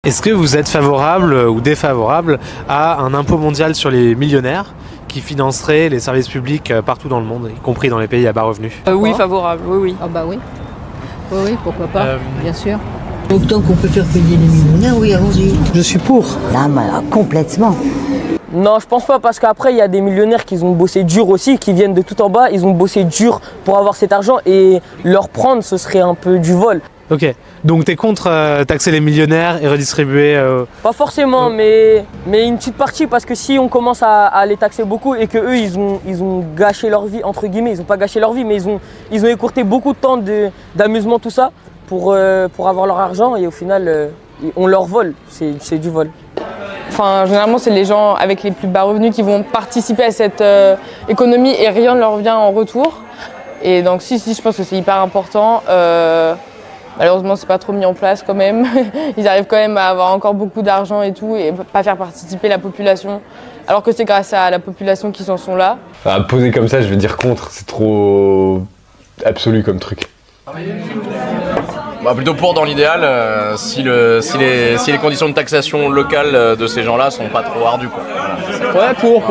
Est-ce que vous êtes favorable ou défavorable à un impôt mondial sur les millionnaires qui financerait les services publics partout dans le monde, y compris dans les pays à bas revenus? Oui, favorable, oui. Ah bah oui. Oui, pourquoi pas, bien sûr. Autant qu'on peut faire payer les millionnaires, oui, allons-y. Je suis pour. Non, mais complètement. Non, je pense pas, parce qu'après, il y a des millionnaires qui ont bossé dur aussi, qui viennent de tout en bas, ils ont bossé dur pour avoir cet argent et leur prendre, ce serait un peu du vol. Ok, donc t'es contre taxer les millionnaires et redistribuer Pas forcément, mais une petite partie, parce que si on commence à les taxer beaucoup et que eux ils ont gâché leur vie, entre guillemets, ils ont pas gâché leur vie, mais ils ont écourté beaucoup de temps d'amusement, tout ça, pour avoir leur argent, et au final, on leur vole, c'est du vol. Enfin, généralement, c'est les gens avec les plus bas revenus qui vont participer à cette économie et rien ne leur vient en retour. Et donc, si, je pense que c'est hyper important. Malheureusement, c'est pas trop mis en place quand même. Ils arrivent quand même à avoir encore beaucoup d'argent et tout, et pas faire participer la population, alors que c'est grâce à la population qu'ils en sont là. Enfin, poser comme ça, je vais dire contre, c'est trop absolu comme truc. Bah, plutôt pour dans l'idéal, si les conditions de taxation locales de ces gens-là sont pas trop ardues, quoi. Ouais, pour.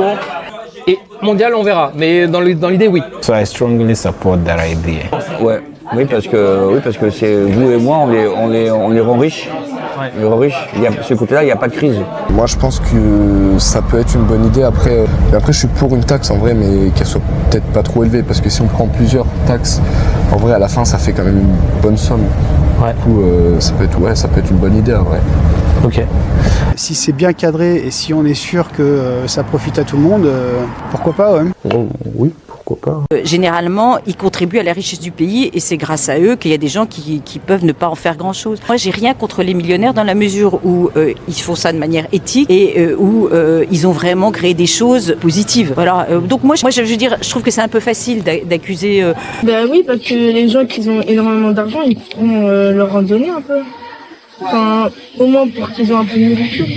Et mondial, on verra, mais dans l'idée, oui. So I strongly support that idea. Ouais. Oui, parce que c'est vous et moi, on les rend riches. Ouais. On les rend riches. Ce côté-là, il n'y a pas de crise. Moi, je pense que ça peut être une bonne idée. Après, je suis pour une taxe en vrai, mais qu'elle soit peut-être pas trop élevée, parce que si on prend plusieurs taxes, en vrai, à la fin, ça fait quand même une bonne somme. Ouais. Du coup, ça peut être une bonne idée en vrai. Ok. Si c'est bien cadré et si on est sûr que ça profite à tout le monde, pourquoi pas, ouais. Oui, pourquoi pas. Généralement, ils contribuent à la richesse du pays et c'est grâce à eux qu'il y a des gens qui peuvent ne pas en faire grand-chose. Moi, j'ai rien contre les millionnaires dans la mesure où ils font ça de manière éthique et où ils ont vraiment créé des choses positives. Voilà. Donc moi, je veux dire, je trouve que c'est un peu facile d'accuser. Ben oui, parce que les gens qui ont énormément d'argent, ils pourront leur en donner un peu. Enfin, au moins pour qu'ils aient un peu de nourriture.